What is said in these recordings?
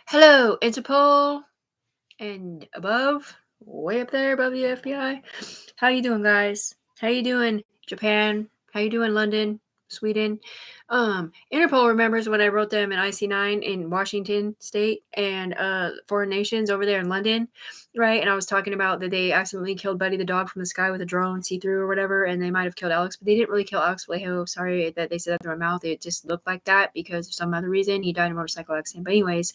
Hello, Interpol, and above, way up there above the FBI. How you doing, guys? How you doing, Japan? How you doing, London, Sweden? Interpol remembers when I wrote them in IC9 in Washington State and foreign nations over there in London, right? And I was talking about that they accidentally killed Buddy the dog from the sky with a drone, see-through or whatever, and they might have killed Alex, but they didn't really kill Alex Vallejo. Sorry that they said that through my mouth. It just looked like that because of some other reason. He died in a motorcycle accident. But anyways,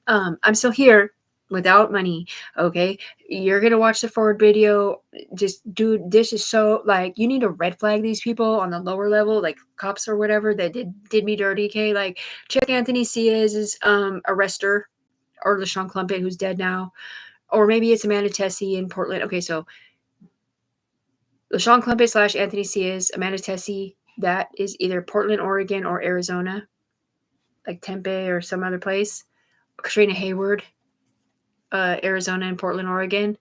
I'm still here without money. Okay, you're gonna watch the forward video. Just, dude, this is so, like, you need to red flag these people on the lower level, like cops or whatever that did me dirty. Okay, like, check Anthony Ciaz's arrester, or LaShawn Clumpett, who's dead now, or maybe it's Amanda Tessie in Portland. Okay, so LaShawn Clumpett / Anthony Ciaz, Amanda Tessie, that is either Portland, Oregon, or Arizona, like Tempe or some other place. Katrina Hayward, Arizona and Portland, Oregon.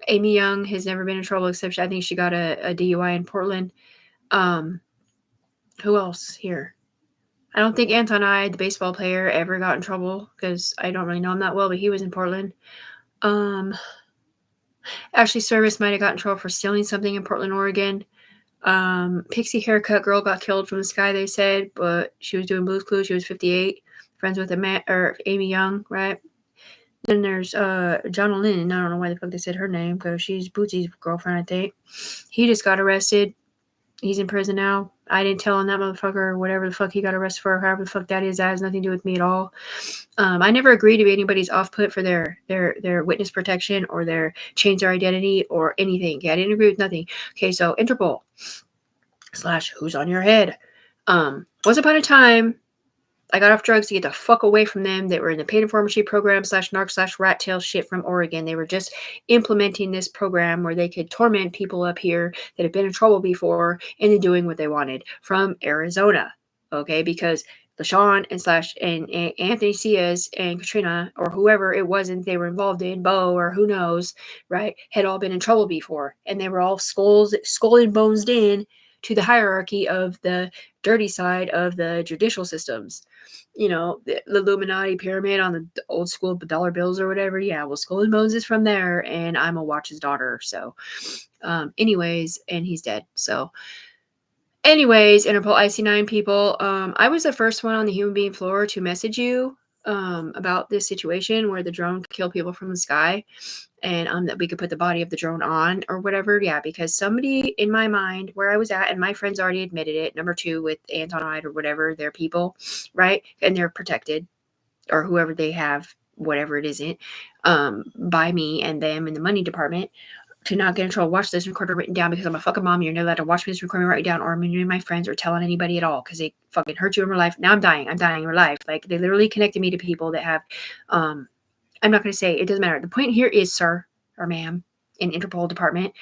Amy Young has never been in trouble, except I think she got a DUI in Portland. Who else here? I don't think Anton I, the baseball player, ever got in trouble because I don't really know him that well, but he was in Portland. Ashley Service might have gotten in trouble for stealing something in Portland, Oregon. Pixie haircut girl got killed from the sky, they said, but she was doing Blue's Clues. She was 58, friends with Amy Young, right? Then there's John Lynn. I don't know why the fuck they said her name because she's Bootsy's girlfriend, I think. He just got arrested. He's in prison now. I didn't tell on that motherfucker, whatever the fuck he got arrested for, however the fuck that is. That has nothing to do with me at all. I never agreed to be anybody's off-put for their witness protection or their change their identity or anything. Okay, I didn't agree with nothing. Okay, so Interpol / who's on your head. Once upon a time, I got off drugs to get the fuck away from them. They were in the paid information program / narc / rat tail shit from Oregon. They were just implementing this program where they could torment people up here that have been in trouble before into doing what they wanted from Arizona. Okay, because LaShawn and Anthony Ciaz and Katrina or whoever it wasn't they were involved in, Bo or who knows, right, had all been in trouble before. And they were all skull and bones in to the hierarchy of the dirty side of the judicial systems. You know, the Illuminati pyramid on the old school dollar bills or whatever. Yeah, well, Skull and Bones is from there, and I'm a Watch's daughter. So, anyways, and he's dead. So, anyways, Interpol IC9 people, I was the first one on the human being floor to message you about this situation where the drone could kill people from the sky, and that we could put the body of the drone on or whatever. Yeah, because somebody in my mind where I was at, and my friends already admitted it, number 2 with Anton Ide or whatever, they're people, right? And they're protected, or whoever they have, whatever it isn't, by me and them in the money department to not get in trouble. Watch this recorder written down because I'm a fucking mom. You're not allowed to watch me this recording write it down, or I'm gonna my friends or telling anybody at all because they fucking hurt you in real life. Now I'm dying in real life. Like, they literally connected me to people that have I'm not going to say, it doesn't matter. The point here is, sir or ma'am, in Interpol department,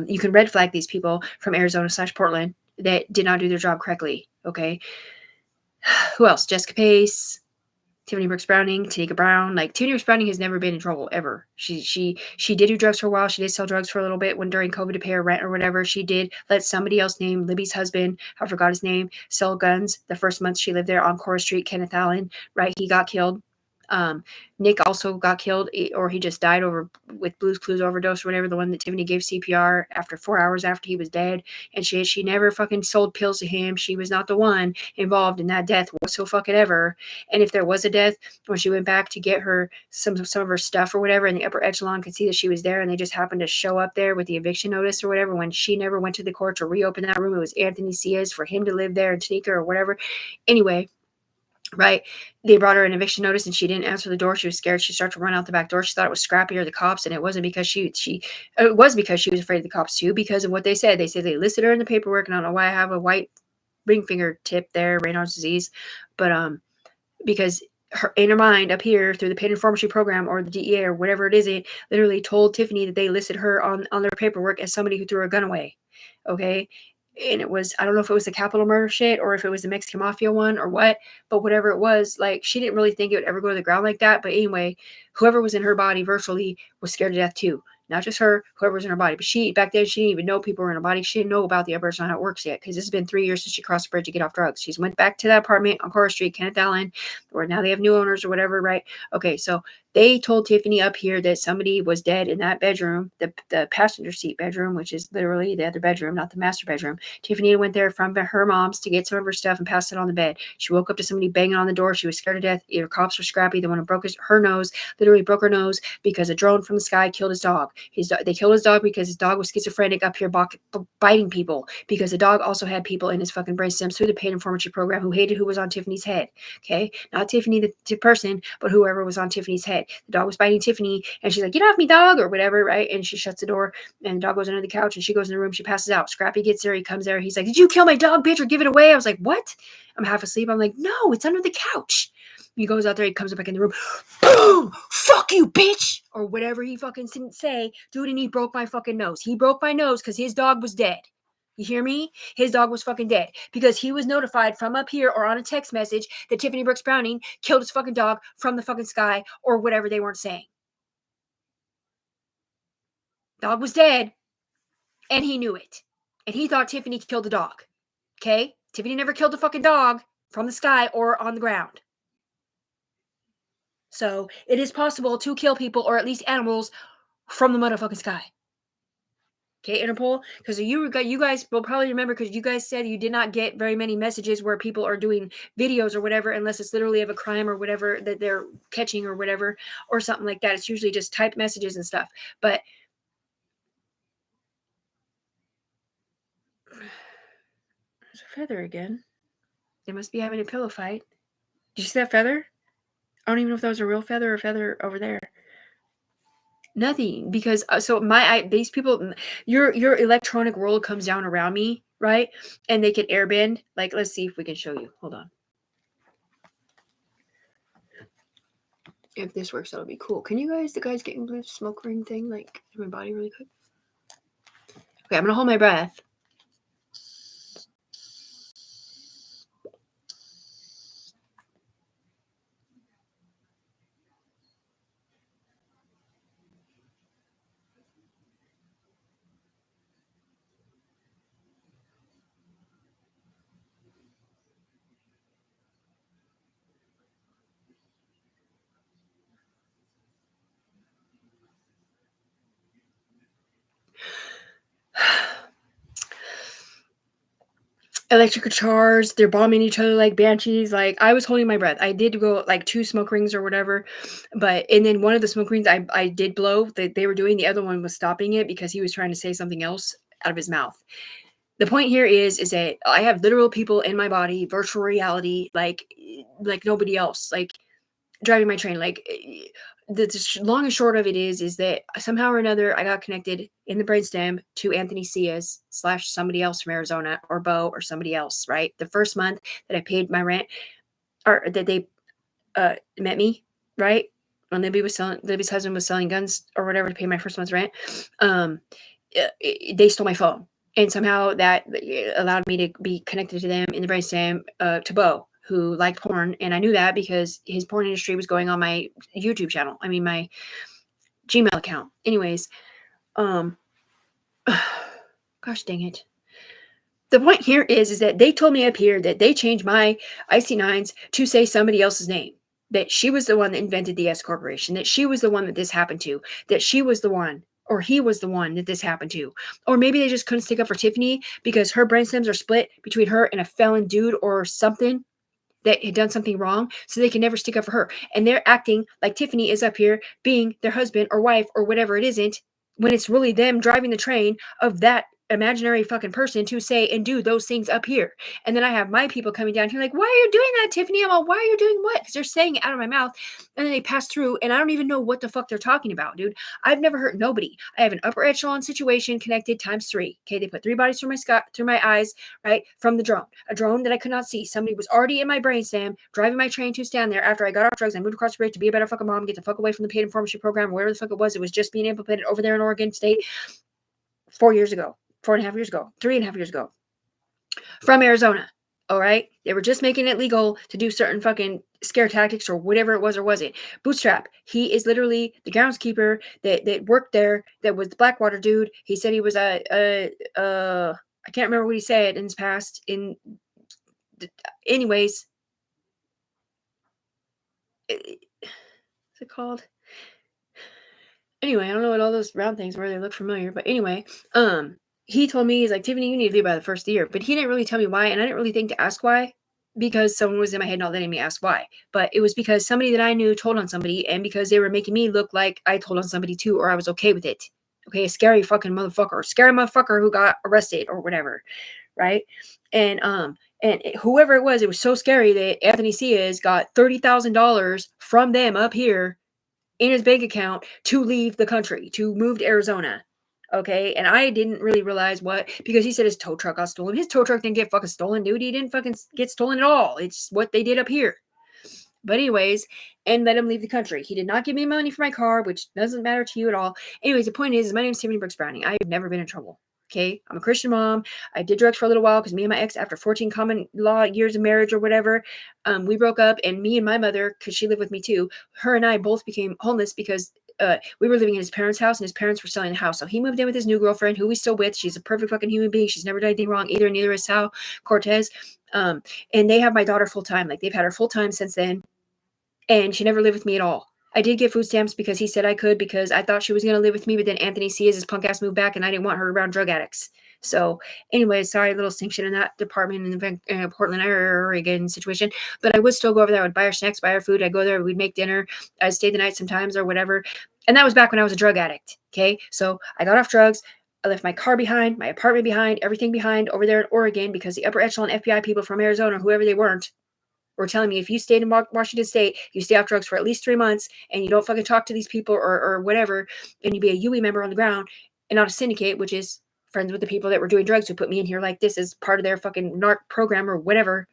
you can red flag these people from Arizona / Portland that did not do their job correctly. Okay. Who else? Jessica Pace, Tiffany Brooks Browning, Tanika Brown. Like, Tiffany Brooks Browning has never been in trouble ever. She did do drugs for a while. She did sell drugs for a little bit when during COVID to pay her rent or whatever. She did let somebody else named Libby's husband, I forgot his name, sell guns the first month she lived there on Cora Street. Kenneth Allen, right? He got killed. Nick also got killed, or he just died with Blue's Clues overdose or whatever, the one that Tiffany gave CPR after 4 hours after he was dead. And she never fucking sold pills to him. She was not the one involved in that death whatsoever. And if there was a death, when she went back to get her some of her stuff or whatever, and the upper echelon could see that she was there, and they just happened to show up there with the eviction notice or whatever, when she never went to the court to reopen that room, it was Anthony Ciaz for him to live there, and Tanika or whatever. Anyway, right, they brought her an eviction notice and she didn't answer the door. She was scared. She started to run out the back door. She thought it was Scrappy or the cops, and it wasn't because it was because she was afraid of the cops too, because of what they said. They said they listed her in the paperwork, and I don't know why I have a white ring finger tip there, Raynaud's disease, but because her in her mind up here through the paid information program or the DEA or whatever it is, it literally told Tiffany that they listed her on their paperwork as somebody who threw a gun away. Okay. And it was, I don't know if it was the capital murder shit or if it was the Mexican mafia one or what, but whatever it was, like, she didn't really think it would ever go to the ground like that. But anyway, whoever was in her body virtually was scared to death too. Not just her, whoever's in her body. But she, back then, she didn't even know people were in her body. She didn't know about the upper echelon, how it works yet. Because this has been 3 years since she crossed the bridge to get off drugs. She's went back to that apartment on Cora Street, Kenneth Allen, where now they have new owners or whatever, right? Okay, so they told Tiffany up here that somebody was dead in that bedroom, the passenger seat bedroom, which is literally the other bedroom, not the master bedroom. Tiffany went there from her mom's to get some of her stuff and passed it on the bed. She woke up to somebody banging on the door. She was scared to death. Either cops were scrappy. The one who broke her nose, literally broke her nose because a drone from the sky killed his dog. They killed his dog because his dog was schizophrenic up here biting people, because the dog also had people in his fucking brain stems through the paid information program who hated who was on Tiffany's head. Okay, not Tiffany the person, but whoever was on Tiffany's head. The dog was biting Tiffany, and she's like, "Get off me, dog," or whatever, right? And she shuts the door, and the dog goes under the couch, and she goes in the room. She passes out. Scrappy gets there. He comes there. He's like, "Did you kill my dog, bitch, or give it away?" I was like, "What?" I'm half asleep. I'm like, "No, it's under the couch." He goes out there. He comes back in the room. Boom! Fuck you, bitch, or whatever he fucking didn't say, dude. And he broke my fucking nose. He broke my nose because his dog was dead. You hear me? His dog was fucking dead because he was notified from up here or on a text message that Tiffany Brooks Browning killed his fucking dog from the fucking sky or whatever they weren't saying. Dog was dead, and he knew it. And he thought Tiffany killed the dog. Okay? Tiffany never killed the fucking dog from the sky or on the ground. So it is possible to kill people or at least animals from the motherfucking sky. Okay, Interpol, because you guys will probably remember, because you guys said you did not get very many messages where people are doing videos or whatever, unless it's literally of a crime or whatever that they're catching or whatever, or something like that. It's usually just typed messages and stuff. But there's a feather again. They must be having a pillow fight. Did you see that feather? I don't even know if that was a real feather or a feather over there. Nothing, because so these people, your electronic world comes down around me, right? And they can airbend. Like, let's see if we can show you. Hold on. If this works, that'll be cool. Can you guys, the guys getting blue smoke ring thing, like in my body really quick? Okay, I'm gonna hold my breath. Electrical charge, they're bombing each other like banshees. Like, I was holding my breath. I did go like 2 smoke rings or whatever, and then one of the smoke rings I did blow that they were doing. The other one was stopping it because he was trying to say something else out of his mouth. The point here is that I have literal people in my body, virtual reality, like nobody else, like driving my train. Like, the long and short of it is that somehow or another I got connected in the brainstem to Anthony Cias / somebody else from Arizona, or Bo, or somebody else, right? The first month that I paid my rent, or that they met me, right? When Libby's husband was selling guns or whatever to pay my first month's rent, they stole my phone. And somehow that allowed me to be connected to them in the brainstem, to Bo, who liked porn. And I knew that because his porn industry was going on my YouTube channel. I mean, my Gmail account. Anyways, gosh dang it. The point here is that they told me up here that they changed my IC9s to say somebody else's name. That she was the one that invented the S Corporation. That she was the one that this happened to. That she was the one, or he was the one that this happened to. Or maybe they just couldn't stick up for Tiffany because her brainstems are split between her and a felon dude or something that had done something wrong, so they can never stick up for her. And they're acting like Tiffany is up here being their husband or wife or whatever it isn't, when it's really them driving the train of that imaginary fucking person to say and do those things up here. And then I have my people coming down here like, "Why are you doing that, Tiffany?" I'm like, "Why are you doing what?" Because they're saying it out of my mouth, and then they pass through, and I don't even know what the fuck they're talking about, dude. I've never hurt nobody. I have an upper echelon situation connected times 3. Okay, they put 3 bodies through my eyes, right, from the drone. A drone that I could not see. Somebody was already in my brainstem, driving my train to stand there after I got off drugs. I moved across the bridge to be a better fucking mom, get the fuck away from the paid information program, whatever the fuck it was. It was just being implemented over there in Oregon State 4 years ago. 4.5 years ago, 3.5 years ago, from Arizona. All right. They were just making it legal to do certain fucking scare tactics or whatever it was or wasn't. Bootstrap. He is literally the groundskeeper that worked there. That was the Blackwater dude. He said he was I can't remember what he said in his past. Anyways, what's it called? Anyway, I don't know what all those round things were. They look familiar, but anyway, he told me, he's like, Tiffany, you need to leave by the first year, but he didn't really tell me why, and I didn't really think to ask why, because someone was in my head not letting me ask why. But it was because somebody that I knew told on somebody, and because they were making me look like I told on somebody too, or I was okay with it. Okay, a scary fucking motherfucker, scary motherfucker who got arrested or whatever, right? And whoever it was so scary that Anthony Ciaz got $30,000 from them up here in his bank account to leave the country, to move to Arizona. Okay. And I didn't really realize what, because he said his tow truck got stolen. His tow truck didn't get fucking stolen, dude. He didn't fucking get stolen at all. It's what they did up here. But anyways, and let him leave the country. He did not give me money for my car, which doesn't matter to you at all. Anyways, the point is my name is Tiffany Brooks Browning. I've never been in trouble. Okay. I'm a Christian mom. I did drugs for a little while because me and my ex, after 14 common law years of marriage or whatever, we broke up, and me and my mother, because she lived with me too, her and I both became homeless because we were living in his parents' house, and his parents were selling the house. So he moved in with his new girlfriend, who he's still with. She's a perfect fucking human being. She's never done anything wrong either. Neither is Sal Cortez. And they have my daughter full time. Like, they've had her full time since then. And she never lived with me at all. I did get food stamps because he said I could, because I thought she was going to live with me, but then Anthony Ciaz, his punk ass, moved back, and I didn't want her around drug addicts. So anyway, sorry, little distinction in that department in the Portland, Oregon situation. But I would still go over there. I would buy her snacks, buy her food. I'd go there. We'd make dinner. I'd stay the night sometimes or whatever. And that was back when I was a drug addict. Okay. So I got off drugs. I left my car behind, my apartment behind, everything behind over there in Oregon, because the upper echelon FBI people from Arizona, whoever they were telling me, if you stayed in Washington State, you stay off drugs for at least 3 months, and you don't fucking talk to these people or whatever, and you be a UE member on the ground and not a syndicate, which is friends with the people that were doing drugs who put me in here like this as part of their fucking narc program or whatever,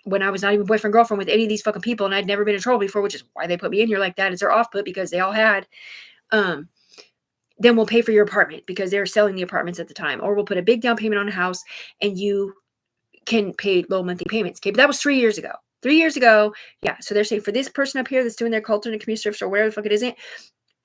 when I was not even boyfriend, girlfriend with any of these fucking people, and I'd never been in trouble before, which is why they put me in here like that. It's their off put, because they all had, then we'll pay for your apartment, because they were selling the apartments at the time, or we'll put a big down payment on a house and you can pay low monthly payments. Okay, but that was 3 years ago. 3 years ago, yeah. So they're saying for this person up here that's doing their alternate community service or whatever the fuck it isn't,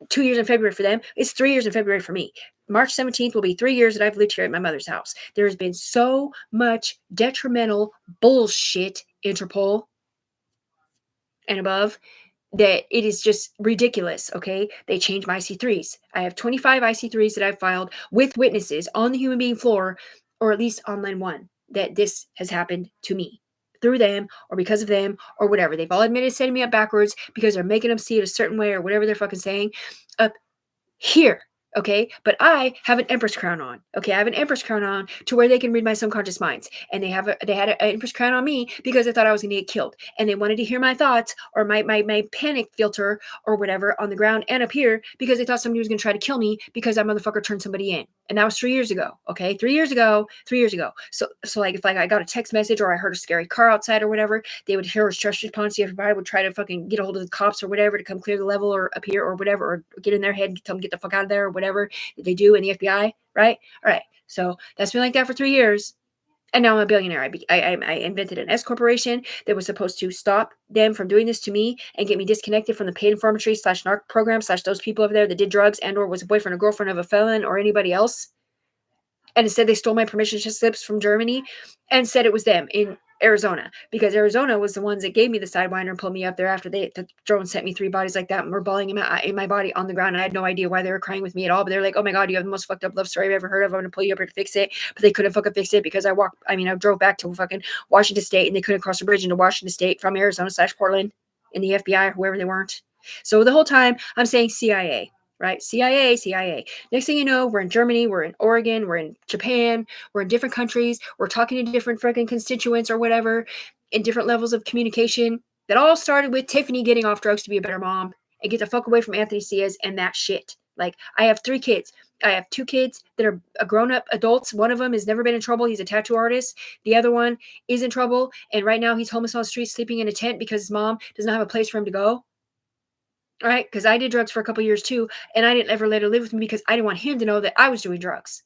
2 years in February for them. It's 3 years in February for me. March 17th will be 3 years that I've lived here at my mother's house. There has been so much detrimental bullshit, Interpol and above, that it is just ridiculous. Okay, they changed my IC3s. I have 25 IC3s that I've filed with witnesses on the human being floor, or at least on line one, that this has happened to me through them or because of them or whatever. They've all admitted setting me up backwards because they're making them see it a certain way or whatever they're fucking saying up here. Okay, but I have an empress crown on. Okay, I have an empress crown on to where they can read my subconscious minds, and they had an empress crown on me because they thought I was going to get killed, and they wanted to hear my thoughts or my panic filter or whatever on the ground and up here, because they thought somebody was going to try to kill me because that motherfucker turned somebody in, and that was 3 years ago. Okay, 3 years ago, 3 years ago. So like, if like I got a text message or I heard a scary car outside or whatever, they would hear a stress response. Everybody would try to fucking get a hold of the cops or whatever to come clear the level or up here or whatever, or get in their head and tell them get the fuck out of there or whatever they do in the FBI, right? All right. So that's been like that for 3 years. And now I'm a billionaire. I invented an S corporation that was supposed to stop them from doing this to me and get me disconnected from the paid informantry / narc program / those people over there that did drugs and or was a boyfriend or girlfriend of a felon or anybody else. And instead they stole my permission slips from Germany and said it was them in Arizona, because Arizona was the ones that gave me the sidewinder and pulled me up there after the drone sent me 3 bodies like that and were bawling in my body on the ground. And I had no idea why they were crying with me at all. But they're like, oh my God, you have the most fucked up love story I've ever heard of. I'm going to pull you up here to fix it. But they couldn't fucking fix it because I drove back to fucking Washington State, and they couldn't cross the bridge into Washington State from Arizona / Portland in the FBI or whoever they weren't. So the whole time I'm saying CIA. Right? CIA. Next thing you know, we're in Germany, we're in Oregon, we're in Japan, we're in different countries, we're talking to different freaking constituents or whatever, in different levels of communication. That all started with Tiffany getting off drugs to be a better mom and get the fuck away from Anthony Ciaz and that shit. Like, I have 3 kids. I have 2 kids that are grown-up adults. One of them has never been in trouble. He's a tattoo artist. The other one is in trouble, and right now he's homeless on the street, sleeping in a tent because his mom does not have a place for him to go. All right, because I did drugs for a couple years too, and I didn't ever let her live with me because I didn't want him to know that I was doing drugs.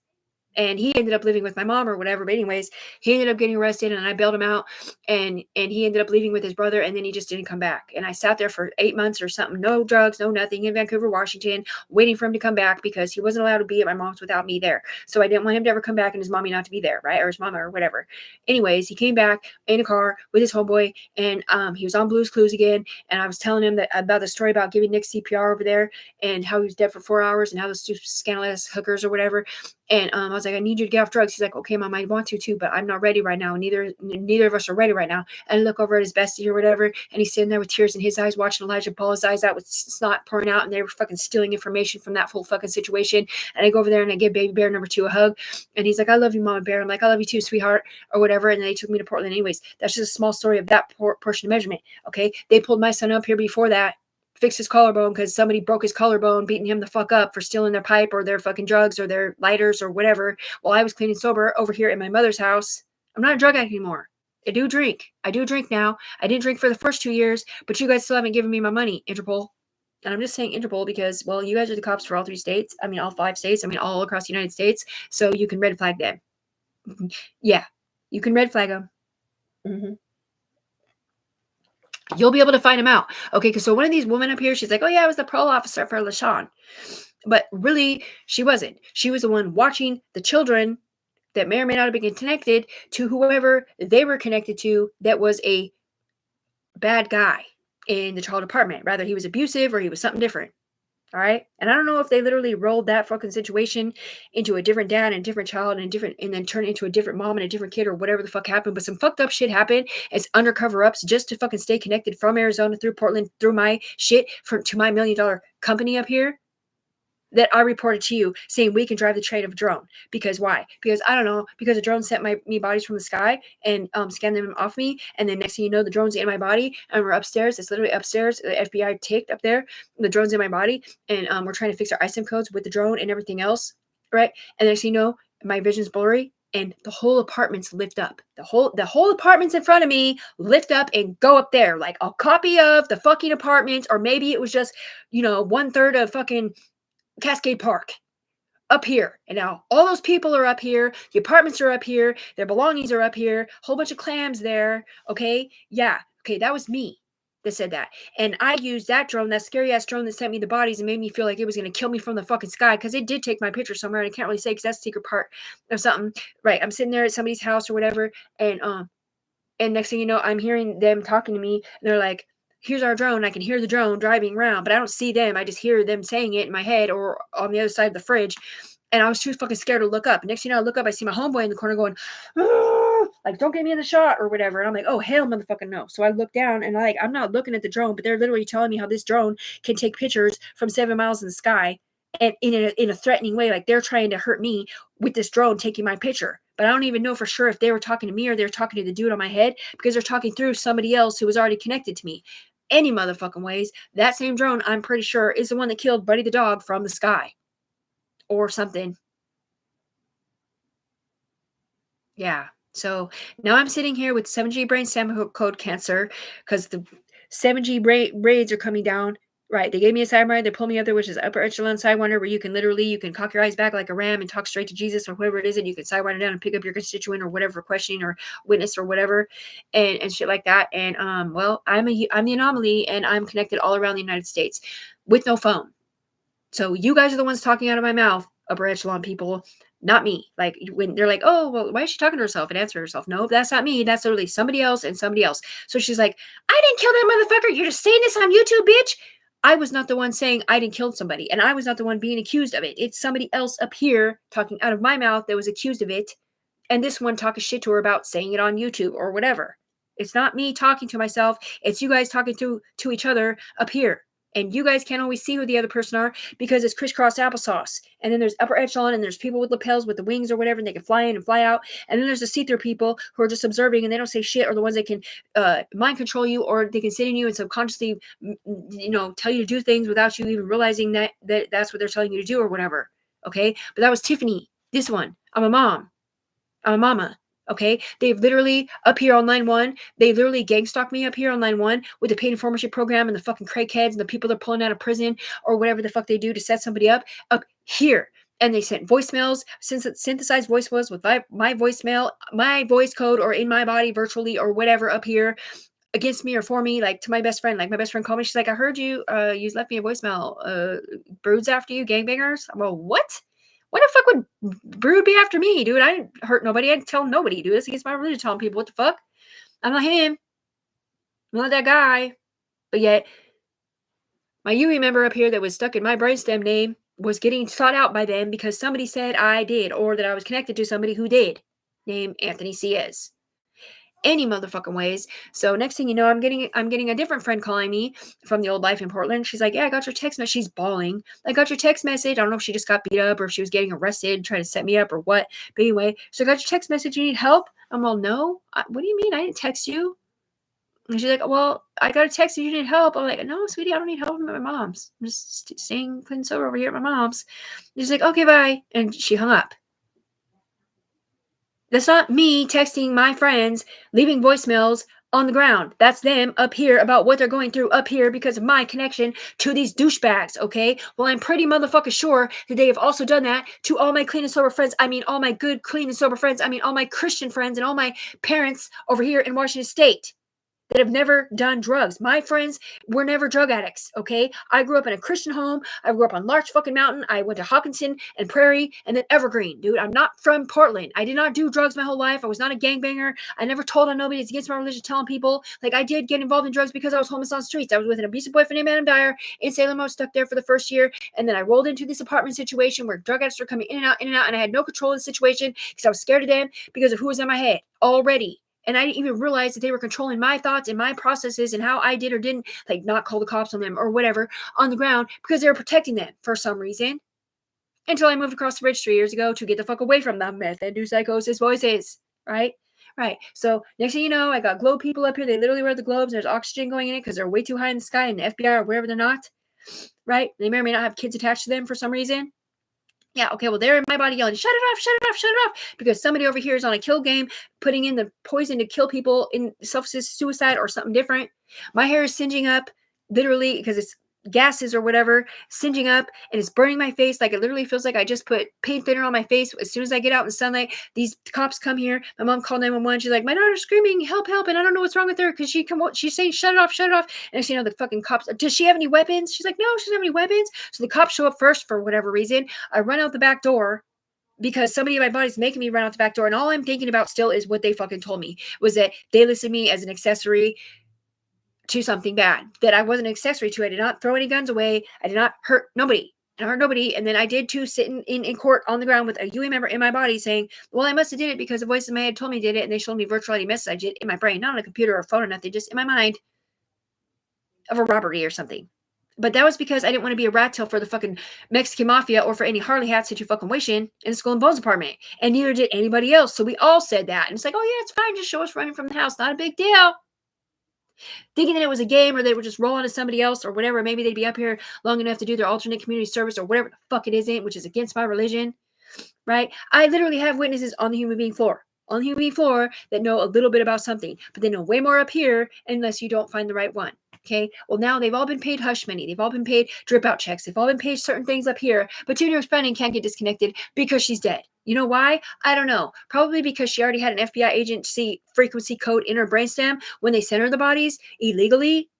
and he ended up living with my mom or whatever. But anyways, he ended up getting arrested, and I bailed him out, and he ended up leaving with his brother, and then he just didn't come back. And I sat there for 8 months or something, no drugs, no nothing, in Vancouver, Washington, waiting for him to come back because he wasn't allowed to be at my mom's without me there. So I didn't want him to ever come back and his mommy not to be there, right? Or his mama or whatever. Anyways, he came back in a car with his homeboy, and he was on Blue's Clues again. And I was telling him that about the story about giving Nick CPR over there and how he was dead for 4 hours and how those two scandalous hookers or whatever. And I was like, I need you to get off drugs. He's like, okay, Mom, I want to too, but I'm not ready right now. Neither of us are ready right now. And I look over at his bestie or whatever, and he's sitting there with tears in his eyes, watching Elijah Paul's eyes out with snot pouring out, and they were fucking stealing information from that whole fucking situation. And I go over there and I give baby bear number 2 a hug, and he's like, I love you, Mama Bear. I'm like, I love you too, sweetheart, or whatever. And then they took me to Portland. Anyways, that's just a small story of that portion of measurement. Okay, they pulled my son up here before that. Fixed his collarbone because somebody broke his collarbone, beating him the fuck up for stealing their pipe or their fucking drugs or their lighters or whatever while I was clean and sober over here at my mother's house. I'm not a drug addict anymore. I do drink. I do drink now. I didn't drink for the first 2 years, but you guys still haven't given me my money, Interpol. And I'm just saying Interpol because, well, you guys are the cops for all 3 states. I mean, all 5 states. I mean, all across the United States. So you can red flag them. Yeah, you can red flag them. Mm-hmm. You'll be able to find him out. Okay, because so one of these women up here, she's like, oh yeah, I was the parole officer for LaShawn. But really, she wasn't. She was the one watching the children that may or may not have been connected to whoever they were connected to that was a bad guy in the child department. Rather, he was abusive or he was something different. All right. And I don't know if they literally rolled that fucking situation into a different dad and a different child and then turned into a different mom and a different kid or whatever the fuck happened. But some fucked up shit happened. It's undercover ups just to fucking stay connected from Arizona through Portland, through my shit to my $1 million company up here that I reported to you saying we can drive the trade of a drone. Because why? Because I don't know, because a drone sent me bodies from the sky and scanned them off me. And then next thing you know, the drone's in my body and we're upstairs. It's literally upstairs. The FBI ticked up there. The drone's in my body. And we're trying to fix our ISIM codes with the drone and everything else. Right. And next thing you know, my vision's blurry and the whole apartments lift up. The whole apartments in front of me lift up and go up there. Like a copy of the fucking apartment. Or maybe it was just, 1/3 of fucking Cascade Park up here. And now all those people are up here. The apartments are up here. Their belongings are up here. Whole bunch of clams there. Okay. Yeah. Okay. That was me that said that. And I used that drone, that scary ass drone that sent me the bodies and made me feel like it was going to kill me from the fucking sky. Cause it did take my picture somewhere. And I can't really say cause that's the secret part of something. Right. I'm sitting there at somebody's house or whatever. And next thing you know, I'm hearing them talking to me. And they're like, here's our drone. I can hear the drone driving around, but I don't see them. I just hear them saying it in my head or on the other side of the fridge. And I was too fucking scared to look up. Next thing you know, I look up, I see my homeboy in the corner going, like, don't get me in the shot or whatever. And I'm like, oh, hell motherfucking no. So I look down and I'm not looking at the drone, but they're literally telling me how this drone can take pictures from 7 miles in the sky and in a threatening way. Like they're trying to hurt me with this drone taking my picture. But I don't even know for sure if they were talking to me or they're talking to the dude on my head because they're talking through somebody else who was already connected to me. Any motherfucking ways, that same drone, I'm pretty sure, is the one that killed Buddy the dog from the sky. Or something. Yeah. So now I'm sitting here with 7G brain stem code cancer because the 7G raids are coming down. Right. They gave me a sidewinder. They pulled me up there, which is upper echelon sidewinder, where you can cock your eyes back like a ram and talk straight to Jesus or whoever it is, and you can sidewinder down and pick up your constituent or whatever questioning or witness or whatever, and shit like that. And well, I'm the anomaly, and I'm connected all around the United States with no phone. So you guys are the ones talking out of my mouth, upper echelon people, not me. Like when they're like, oh, well, why is she talking to herself and answering herself? No, that's not me. That's literally somebody else and somebody else. So she's like, I didn't kill that motherfucker. You're just saying this on YouTube, bitch. I was not the one saying I didn't kill somebody, and I was not the one being accused of it. It's somebody else up here talking out of my mouth that was accused of it, and this one talking shit to her about saying it on YouTube or whatever. It's not me talking to myself. It's you guys talking to each other up here. And you guys can't always see who the other person are because it's crisscross applesauce. And then there's upper echelon and there's people with lapels with the wings or whatever, and they can fly in and fly out. And then there's the see-through people who are just observing and they don't say shit, or the ones that can mind control you, or they can sit in you and subconsciously, tell you to do things without you even realizing that that's what they're telling you to do or whatever. Okay. But that was Tiffany. This one. I'm a mom. I'm a mama. Okay, they've literally up here on line 1. They literally gang stalked me up here on line 1 with the paid information program and the fucking crackheads and the people they're pulling out of prison or whatever the fuck they do to set somebody up here. And they sent voicemails, synthesized voicemails with my voicemail, my voice code, or in my body virtually or whatever up here against me or for me, like to my best friend. Like my best friend called me. She's like, I heard you, you left me a voicemail. Broods after you, gangbangers. I'm like, what? What the fuck would Brood be after me, dude? I didn't hurt nobody. I didn't tell nobody, dude. It's against my religion telling people what the fuck. I'm not him. I'm not that guy. But yet, my UE member up here that was stuck in my brainstem name was getting sought out by them because somebody said I did, or that I was connected to somebody who did, named Anthony C.S. Any motherfucking ways. So next thing you know, I'm getting a different friend calling me from the old life in Portland. She's like, yeah, I got your text message. She's bawling. I got your text message. I don't know if she just got beat up or if she was getting arrested, trying to set me up or what. But anyway, so I got your text message. You need help? I'm all, no. What do you mean? I didn't text you. And she's like, well, I got a text that you need help. I'm like, no, sweetie, I don't need help. I'm at my mom's. I'm just staying clean sober over here at my mom's. And she's like, okay, bye. And she hung up. That's not me texting my friends, leaving voicemails on the ground. That's them up here about what they're going through up here because of my connection to these douchebags, okay? Well, I'm pretty motherfucking sure that they have also done that to all my clean and sober friends. I mean, all my good, clean and sober friends. I mean, all my Christian friends and all my parents over here in Washington State that have never done drugs. My friends were never drug addicts, okay? I grew up in a Christian home. I grew up on Larch fucking Mountain. I went to Hawkinson and Prairie and then Evergreen, dude. I'm not from Portland. I did not do drugs my whole life. I was not a gangbanger. I never told on nobody. It's against my religion telling people. Like, I did get involved in drugs because I was homeless on the streets. I was with an abusive boyfriend named Adam Dyer in Salem. I was stuck there for the first year. And then I rolled into this apartment situation where drug addicts were coming in and out. And I had no control of the situation because I was scared of them because of who was in my head already. And I didn't even realize that they were controlling my thoughts and my processes and how I did or didn't, like, not call the cops on them or whatever on the ground because they were protecting them for some reason. Until I moved across the bridge 3 years ago to get the fuck away from the meth-induced psychosis voices, right? Right. So next thing you know, I got globe people up here. They literally wear the globes. There's oxygen going in it because they're way too high in the sky and the FBI or wherever they're not, right? They may or may not have kids attached to them for some reason. Yeah, okay, well, they're in my body yelling, shut it off, shut it off, shut it off, because somebody over here is on a kill game, putting in the poison to kill people in self-suicide or something different. My hair is singeing up, literally, because it's gases or whatever, singeing up, and it's burning my face. Like, it literally feels like I just put paint thinner on my face. As soon as I get out in the sunlight, these cops come here. My mom called 911. She's like, my daughter's screaming, help, help, and I don't know what's wrong with her, because she's saying, shut it off, shut it off. And you know, the fucking cops, does she have any weapons? She's like, no, she doesn't have any weapons. So the cops show up first for whatever reason. I run out the back door because somebody in my body's making me run out the back door. And all I'm thinking about still is what they fucking told me, was that they listed me as an accessory to something bad that I wasn't an accessory to. I did not throw any guns away. I did not hurt nobody. I hurt nobody. And then I did too, sit in court on the ground with a UE member in my body saying, well, I must have did it because the voice in my head told me did it. And they showed me virtual ID message I did in my brain, not on a computer or phone or nothing, just in my mind of a robbery or something. But that was because I didn't want to be a rat tail for the fucking Mexican mafia or for any Harley hats that you fucking wishing in the Skull and Bones apartment. And neither did anybody else. So we all said that. And it's like, oh yeah, it's fine. Just show us running from the house. Not a big deal. Thinking that it was a game or they were just rolling to somebody else or whatever. Maybe they'd be up here long enough to do their alternate community service or whatever the fuck it isn't, which is against my religion, right? I literally have witnesses on the human being floor, that know a little bit about something, but they know way more up here unless you don't find the right one. Okay. Well, now they've all been paid hush money. They've all been paid drip out checks. They've all been paid certain things up here, but Junior Spanning can't get disconnected because she's dead. You know why? I don't know. Probably because she already had an FBI agency frequency code in her brainstem when they sent her the bodies illegally.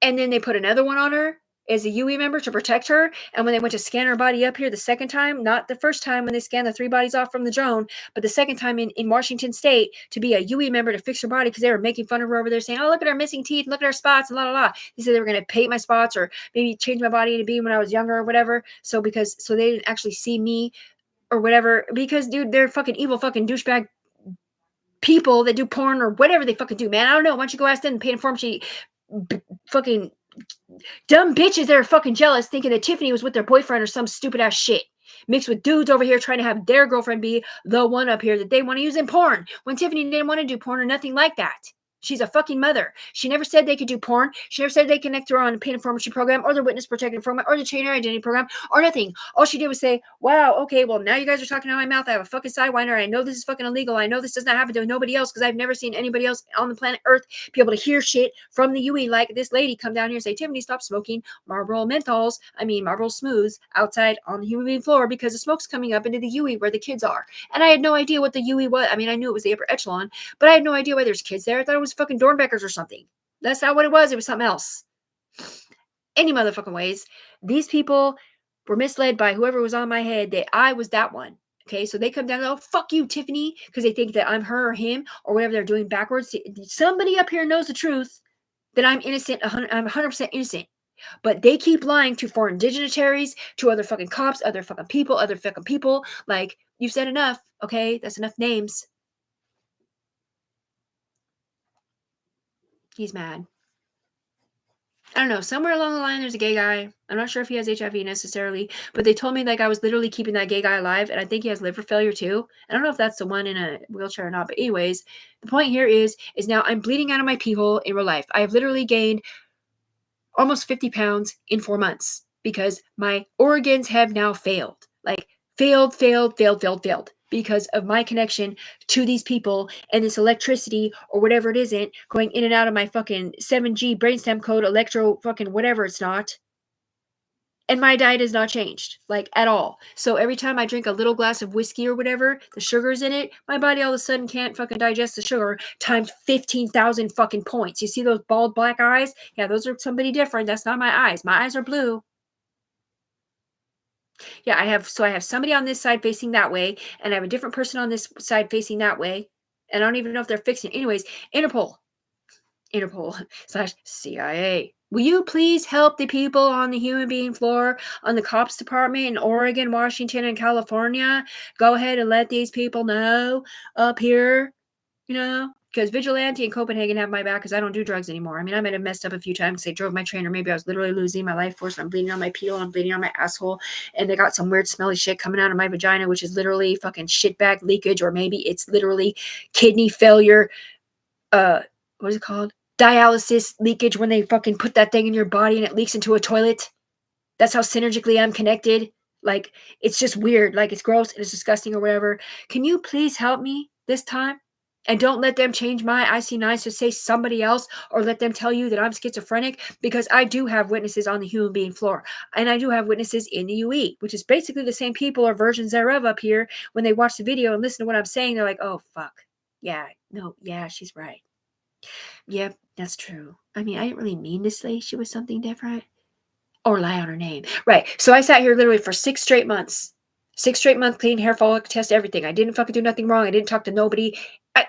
And then they put another one on her as a UE member to protect her. And when they went to scan her body up here the second time, not the first time when they scanned the 3 bodies off from the drone, but the second time in Washington State to be a UE member to fix her body because they were making fun of her over there saying, oh, look at her missing teeth, look at her spots, and la la la. They said they were going to paint my spots or maybe change my body to be when I was younger or whatever. So they didn't actually see me or whatever, because dude, they're fucking evil fucking douchebag people that do porn or whatever they fucking do, man. I don't know. Why don't you go ask them and pay them for them? She fucking dumb bitches that are fucking jealous thinking that Tiffany was with their boyfriend or some stupid ass shit mixed with dudes over here trying to have their girlfriend be the one up here that they want to use in porn when Tiffany didn't want to do porn or nothing like that. She's a fucking mother. She never said they could do porn. She never said they connect her on the paid information program or the witness protection program or the chain identity program or nothing. All she did was say, wow, okay, well, now you guys are talking out of my mouth. I have a fucking sidewinder. I know this is fucking illegal. I know this does not happen to nobody else because I've never seen anybody else on the planet Earth be able to hear shit from the UE like this lady come down here and say, Tiffany, stop smoking Marlboro Marlboro Smooths outside on the human being floor because the smoke's coming up into the UE where the kids are. And I had no idea what the UE was. I mean, I knew it was the upper echelon, but I had no idea why there's kids there. I thought it was fucking Dornbeckers or something. That's not what it was. It was something else. Any motherfucking ways. These people were misled by whoever was on my head that I was that one. Okay, so they come down and go, fuck you, Tiffany, because they think that I'm her or him or whatever they're doing backwards. Somebody up here knows the truth that I'm innocent. I'm 100% innocent. But they keep lying to foreign dignitaries, to other fucking cops, other fucking people. Like, you've said enough, okay? That's enough names. He's mad. I don't know. Somewhere along the line, there's a gay guy. I'm not sure if he has HIV necessarily, but they told me like I was literally keeping that gay guy alive, and I think he has liver failure too. I don't know if that's the one in a wheelchair or not, but anyways, the point here is now I'm bleeding out of my pee hole in real life. I have literally gained almost 50 pounds in 4 months because my organs have now failed. Like failed because of my connection to these people and this electricity or whatever it isn't going in and out of my fucking 7G brainstem code electro fucking whatever it's not. And my diet has not changed, like, at all. So every time I drink a little glass of whiskey or whatever, the sugar's in it, my body all of a sudden can't fucking digest the sugar times 15,000 fucking points. You see those bald black eyes? Yeah, those are somebody different. That's not my eyes. My eyes are blue. Yeah, I have somebody on this side facing that way, and I have a different person on this side facing that way. And I don't even know if they're fixing it. Anyways, Interpol / CIA. Will you please help the people on the human being floor, on the cops department in Oregon, Washington, and California? Go ahead and let these people know up here, because Vigilante and Copenhagen have my back because I don't do drugs anymore. I mean, I might have messed up a few times. They drove my train, or maybe I was literally losing my life force and I'm bleeding on my peel and I'm bleeding on my asshole, and they got some weird smelly shit coming out of my vagina, which is literally fucking shitbag leakage, or maybe it's literally kidney failure. What is it called? Dialysis leakage, when they fucking put that thing in your body and it leaks into a toilet. That's how synergically I'm connected. Like, it's just weird. Like, it's gross and it's disgusting or whatever. Can you please help me this time? And don't let them change my IC9s to say somebody else, or let them tell you that I'm schizophrenic, because I do have witnesses on the human being floor. And I do have witnesses in the UE, which is basically the same people or versions thereof up here. When they watch the video and listen to what I'm saying, they're like, oh, fuck. Yeah, no, yeah, she's right. Yep, that's true. I mean, I didn't really mean to say she was something different or lie on her name. Right. So I sat here literally for 6 straight months. 6 straight months, clean hair follicle test, everything. I didn't fucking do nothing wrong. I didn't talk to nobody.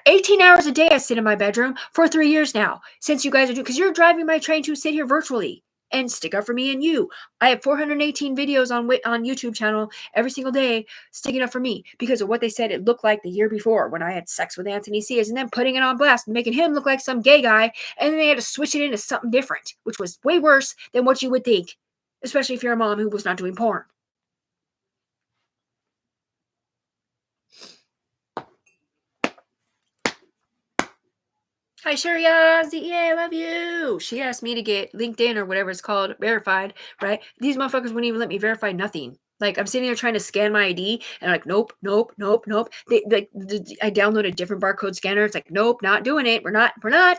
18 hours a day I sit in my bedroom for 3 years now, since you guys are doing, because you're driving my train to sit here virtually and stick up for me and you. I have 418 videos on YouTube channel every single day sticking up for me because of what they said it looked like the year before when I had sex with Anthony Sears, and then putting it on blast and making him look like some gay guy, and then they had to switch it into something different, which was way worse than what you would think, especially if you're a mom who was not doing porn. Hi, Sharia. Yeah, I love you. She asked me to get LinkedIn or whatever it's called verified, right? These motherfuckers wouldn't even let me verify nothing. Like, I'm sitting there trying to scan my ID, and I'm like, nope. I download a different barcode scanner. It's like, nope, not doing it. We're not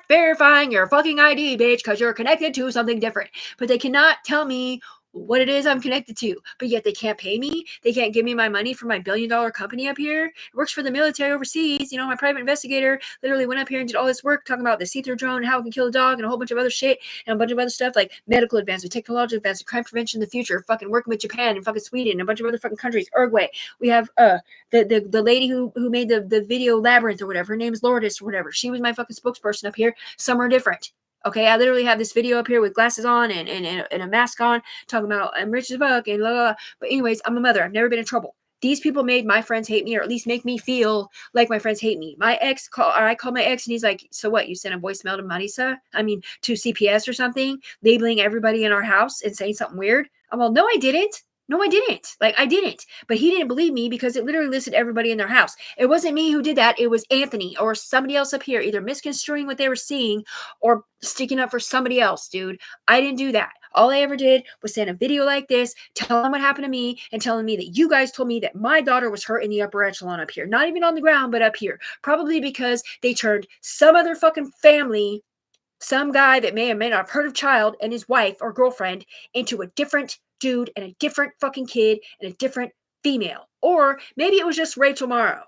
verifying your fucking ID, bitch, because you're connected to something different. But they cannot tell me what it is I'm connected to, but yet they can't pay me. They can't give me my money for my billion-dollar company up here. It works for the military overseas. My private investigator literally went up here and did all this work talking about the see-through drone, how it can kill a dog, and a whole bunch of other shit, and a bunch of other stuff like medical advancement, technological advancement, crime prevention in the future, fucking working with Japan and fucking Sweden and a bunch of other fucking countries, Uruguay. We have the lady who made the video Labyrinth or whatever. Her name is Lourdes or whatever. She was my fucking spokesperson up here. Some are different. Okay, I literally have this video up here with glasses on and a mask on, talking about I'm rich as fuck and blah, blah, blah. But anyways, I'm a mother. I've never been in trouble. These people made my friends hate me, or at least make me feel like my friends hate me. I called my ex, and he's like, so what? You sent a voicemail to Marisa? I mean, to CPS or something, labeling everybody in our house and saying something weird? I'm all, no, I didn't. No, I didn't. Like, I didn't. But he didn't believe me because it literally listed everybody in their house. It wasn't me who did that. It was Anthony or somebody else up here, either misconstruing what they were seeing or sticking up for somebody else, dude. I didn't do that. All I ever did was send a video like this, telling what happened to me and telling me that you guys told me that my daughter was hurt in the upper echelon up here. Not even on the ground, but up here. Probably because they turned some other fucking family, some guy that may or may not have heard of child and his wife or girlfriend into a different dude and a different fucking kid and a different female. Or maybe it was just Rachel Morrow,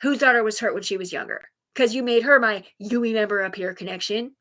whose daughter was hurt when she was younger. Because you made her my you remember up here connection.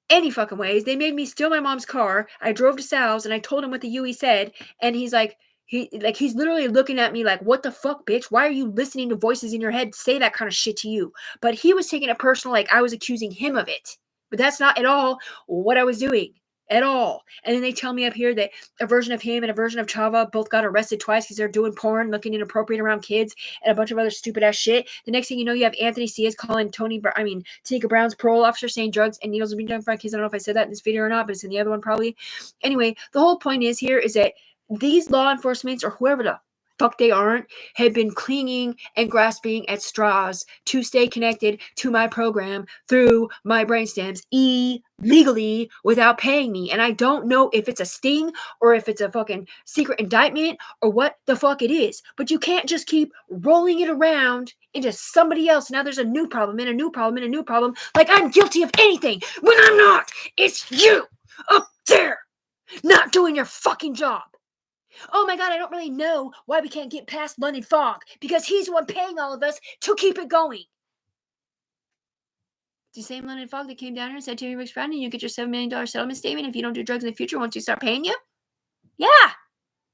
Any fucking ways. They made me steal my mom's car. I drove to Sal's and I told him what the UE said. And he's like, he's literally looking at me like, what the fuck, bitch? Why are you listening to voices in your head say that kind of shit to you? But he was taking it personal, like I was accusing him of it. But that's not at all what I was doing. At all. And then they tell me up here that a version of him and a version of Chava both got arrested twice because they're doing porn, looking inappropriate around kids, and a bunch of other stupid ass shit. The next thing you know, you have Anthony Ciaz calling Tanika Brown's parole officer saying drugs and needles have been done for kids. I don't know if I said that in this video or not, but it's in the other one probably. Anyway, the whole point is here is that these law enforcements or whoever the fuck they aren't have been clinging and grasping at straws to stay connected to my program through my brainstems illegally without paying me. And I don't know if it's a sting or if it's a fucking secret indictment or what the fuck it is. But you can't just keep rolling it around into somebody else. Now there's a new problem and a new problem and a new problem. Like I'm guilty of anything when I'm not. It's you up there not doing your fucking job. Oh my God, I don't really know why we can't get past London Fog because he's the one paying all of us to keep it going. The same London Fog that came down here and said to me, Rick Browning, you get your $7 million settlement statement if you don't do drugs in the future once you start paying you? Yeah.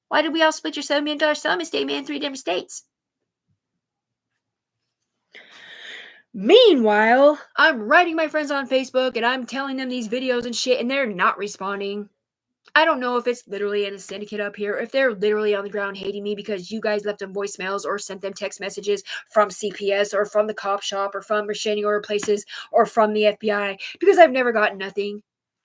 Why did we all split your $7 million settlement statement in 3 different states? Meanwhile, I'm writing my friends on Facebook and I'm telling them these videos and shit and they're not responding. I don't know if it's literally in a syndicate up here, if they're literally on the ground hating me because you guys left them voicemails or sent them text messages from CPS or from the cop shop or from restraining order places or from the FBI, because I've never gotten nothing.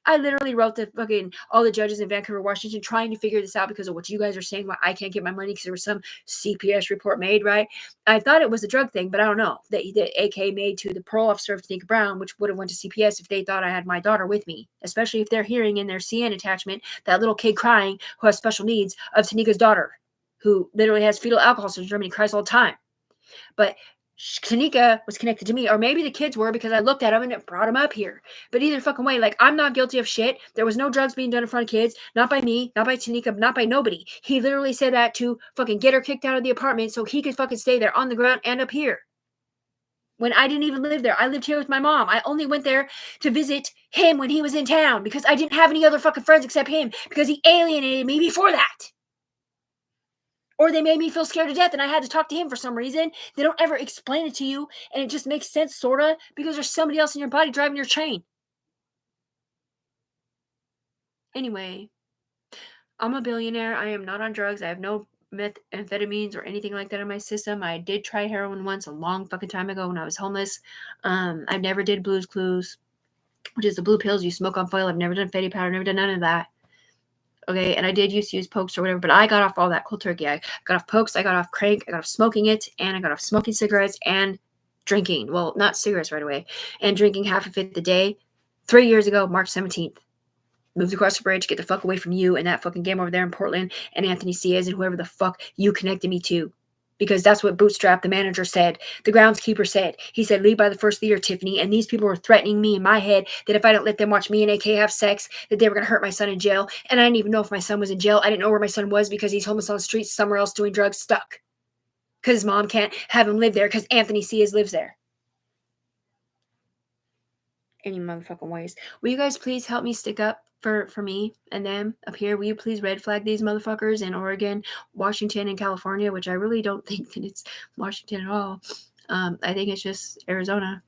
I literally wrote to fucking all the judges in Vancouver, Washington, trying to figure this out because of what you guys are saying, why I can't get my money because there was some CPS report made, right? I thought it was a drug thing, but I don't know. That AK made to the parole officer of Tanika Brown, which would have went to CPS if they thought I had my daughter with me, especially if they're hearing in their CN attachment that little kid crying who has special needs of Tanika's daughter, who literally has fetal alcohol syndrome and cries all the time. But Tanika was connected to me, or maybe the kids were because I looked at them and it brought them up here. But either fucking way, like, I'm not guilty of shit. There was no drugs being done in front of kids, not by me, not by Tanika, not by nobody. He literally said that to fucking get her kicked out of the apartment so he could fucking stay there on the ground and up here. When I didn't even live there. I lived here with my mom. I only went there to visit him when he was in town because I didn't have any other fucking friends except him because he alienated me before that. Or they made me feel scared to death and I had to talk to him for some reason. They don't ever explain it to you and it just makes sense, sort of, because there's somebody else in your body driving your train. Anyway, I'm a billionaire. I am not on drugs. I have no methamphetamines or anything like that in my system. I did try heroin once a long fucking time ago when I was homeless. I never did Blues Clues, which is the blue pills you smoke on foil. I've never done fatty powder, never done none of that. Okay, and I did used to use pokes or whatever, but I got off all that cold turkey. I got off pokes, I got off crank, I got off smoking it, and I got off smoking cigarettes and drinking. Well, not cigarettes right away, and drinking half of it a day. 3 years ago, March 17th. Moved across the bridge, get the fuck away from you and that fucking game over there in Portland and Anthony Ciaz and whoever the fuck you connected me to. Because that's what Bootstrap, the manager, said. The groundskeeper said. He said, leave by the first of the year, Tiffany. And these people were threatening me in my head that if I don't let them watch me and AK have sex, that they were going to hurt my son in jail. And I didn't even know if my son was in jail. I didn't know where my son was because he's homeless on the streets somewhere else doing drugs, stuck. Because his mom can't have him live there because Anthony Ciaz lives there. Any motherfucking ways. Will you guys please help me stick up for me and them up here? Will you please red flag these motherfuckers in Oregon, Washington, and California, which I really don't think that it's Washington at all. I think it's just Arizona.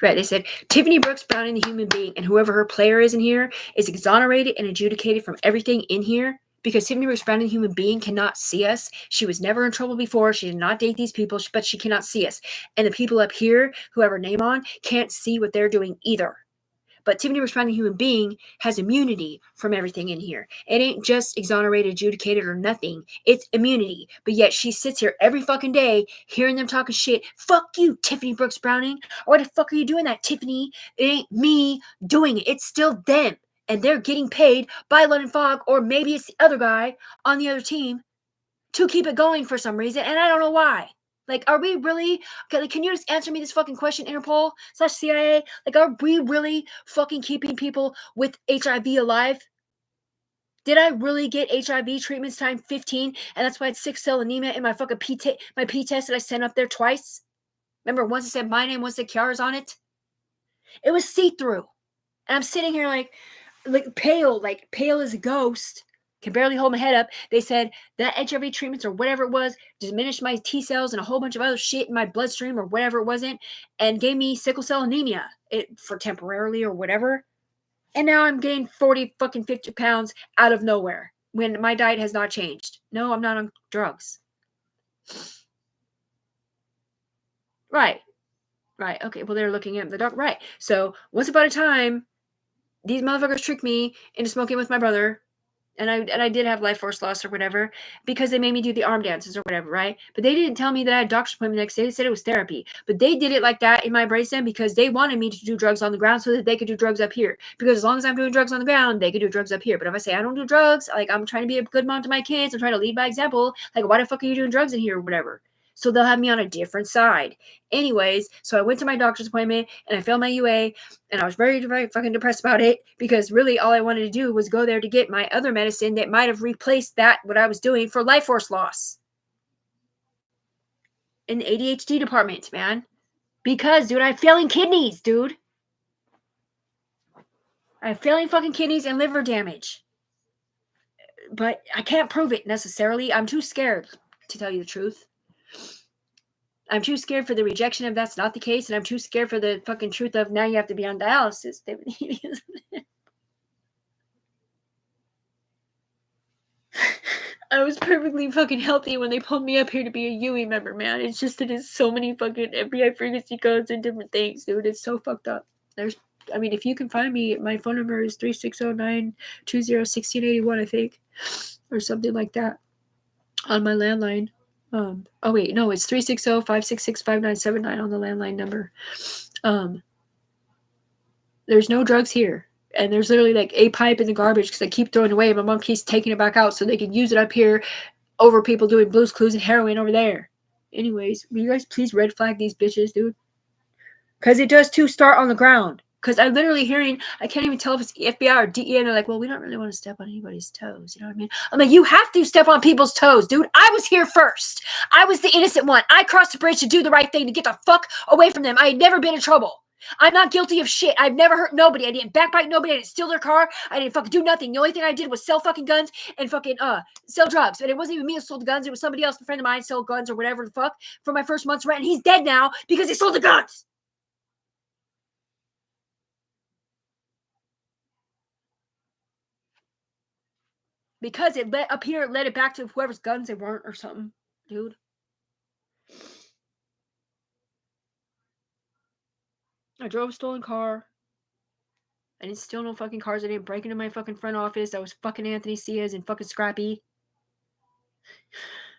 Right, they said, Tiffany Brooks Browning, the human being, and whoever her player is in here is exonerated and adjudicated from everything in here because Tiffany Brooks Browning, the human being, cannot see us. She was never in trouble before. She did not date these people, but she cannot see us. And the people up here, who have her name on, can't see what they're doing either. But Tiffany Brooks Brown, the human being, has immunity from everything in here. It ain't just exonerated, adjudicated, or nothing. It's immunity. But yet she sits here every fucking day hearing them talking shit. Fuck you, Tiffany Brooks Browning. Why the fuck are you doing that, Tiffany? It ain't me doing it. It's still them. And they're getting paid by London Fog, or maybe it's the other guy on the other team, to keep it going for some reason. And I don't know why. Like, are we really, can you just answer me this fucking question, Interpol / CIA? Like, are we really fucking keeping people with HIV alive? Did I really get HIV treatments time 15? And that's why it's 6-cell anemia in my fucking my P-test that I sent up there twice? Remember, once it said my name, once the Kiara's on it? It was see-through. And I'm sitting here like pale as a ghost. Can barely hold my head up. They said that HIV treatments or whatever it was diminished my T cells and a whole bunch of other shit in my bloodstream or whatever it wasn't, and gave me sickle cell anemia for temporarily or whatever. And now I'm getting 50 pounds out of nowhere when my diet has not changed. No, I'm not on drugs. Right. Okay. Well, they're looking at the dark. Right. So once upon a time, these motherfuckers tricked me into smoking with my brother. And I did have life force loss or whatever, because they made me do the arm dances or whatever, right? But they didn't tell me that I had a doctor's appointment the next day. They said it was therapy. But they did it like that in my bracing because they wanted me to do drugs on the ground so that they could do drugs up here. Because as long as I'm doing drugs on the ground, they could do drugs up here. But if I say I don't do drugs, like, I'm trying to be a good mom to my kids, I'm trying to lead by example, like, why the fuck are you doing drugs in here or whatever? So they'll have me on a different side. Anyways, so I went to my doctor's appointment and I failed my UA, and I was very, very fucking depressed about it, because really all I wanted to do was go there to get my other medicine that might have replaced that, what I was doing for life force loss. In the ADHD department, man. Because, dude, I have failing kidneys, dude. I have failing fucking kidneys and liver damage. But I can't prove it necessarily. I'm too scared, to tell you the truth. I'm too scared for the rejection if that's not the case, and I'm too scared for the fucking truth of now you have to be on dialysis. I was perfectly fucking healthy when they pulled me up here to be a UE member, man. It's just that it's so many fucking FBI frequency codes and different things, dude. It's so fucked up. If you can find me, my phone number is 360-920-1681, I think, or something like that, on my landline. It's 360-566-5979 on the landline number. There's no drugs here. And there's literally like a pipe in the garbage because I keep throwing it away. My mom keeps taking it back out so they can use it up here over people doing Blues Clues and heroin over there. Anyways, will you guys please red flag these bitches, dude? Because it does too start on the ground. Because I'm literally hearing, I can't even tell if it's FBI or DEA, and they're like, well, we don't really want to step on anybody's toes. You know what I mean? I'm like, you have to step on people's toes, dude. I was here first. I was the innocent one. I crossed the bridge to do the right thing, to get the fuck away from them. I had never been in trouble. I'm not guilty of shit. I've never hurt nobody. I didn't backbite nobody. I didn't steal their car. I didn't fucking do nothing. The only thing I did was sell fucking guns and fucking sell drugs. And it wasn't even me who sold the guns. It was somebody else, a friend of mine, sold guns or whatever the fuck for my first month's rent. And he's dead now because he sold the guns. Because it led up here, it led it back to whoever's guns they weren't or something, dude. I drove a stolen car. I didn't steal no fucking cars. I didn't break into my fucking front office. I was fucking Anthony Ciaz and fucking Scrappy.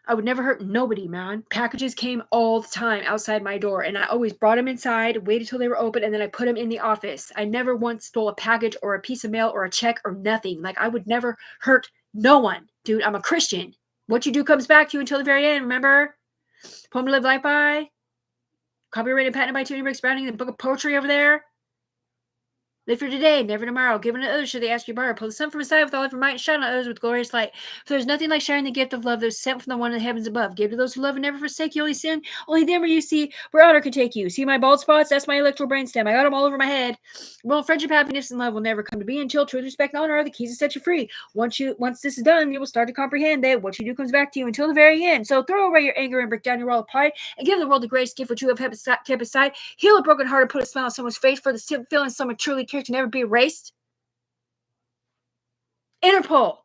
I would never hurt nobody, man. Packages came all the time outside my door, and I always brought them inside, waited till they were open, and then I put them in the office. I never once stole a package or a piece of mail or a check or nothing. Like, I would never hurt no one. Dude, I'm a Christian. What you do comes back to you until the very end, remember? Poem to live life by. Copyrighted patented by Tiffany Brooks Browning, the book of poetry over there. Live for today, never tomorrow. Giving to others should they ask you borrow. Pull the sun from his side with all of your might and shine on others with glorious light. For there's nothing like sharing the gift of love that is sent from the one in the heavens above. Give to those who love and never forsake you. Only sin, only them where you see where honor can take you. See my bald spots? That's my electoral brainstem. I got them all over my head. Well, friendship, happiness, and love will never come to be until truth, respect, and honor are the keys to set you free. Once this is done, you will start to comprehend that what you do comes back to you until the very end. So throw away your anger and break down your wall of pride and give the world the grace gift which you have kept aside. Heal a broken heart and put a smile on someone's face, for the feeling someone truly cares can never be erased. Interpol,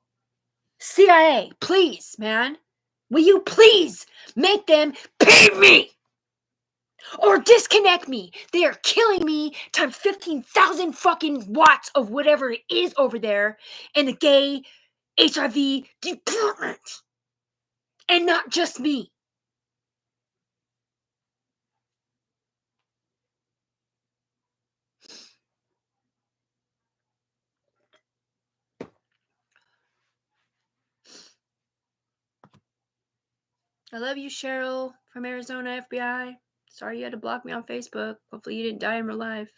CIA, please, man. Will you please make them pay me? Or disconnect me. They are killing me times 15,000 fucking watts of whatever it is over there in the gay HIV department. And not just me. I love you, Cheryl from Arizona FBI. Sorry you had to block me on Facebook. Hopefully you didn't die in real life.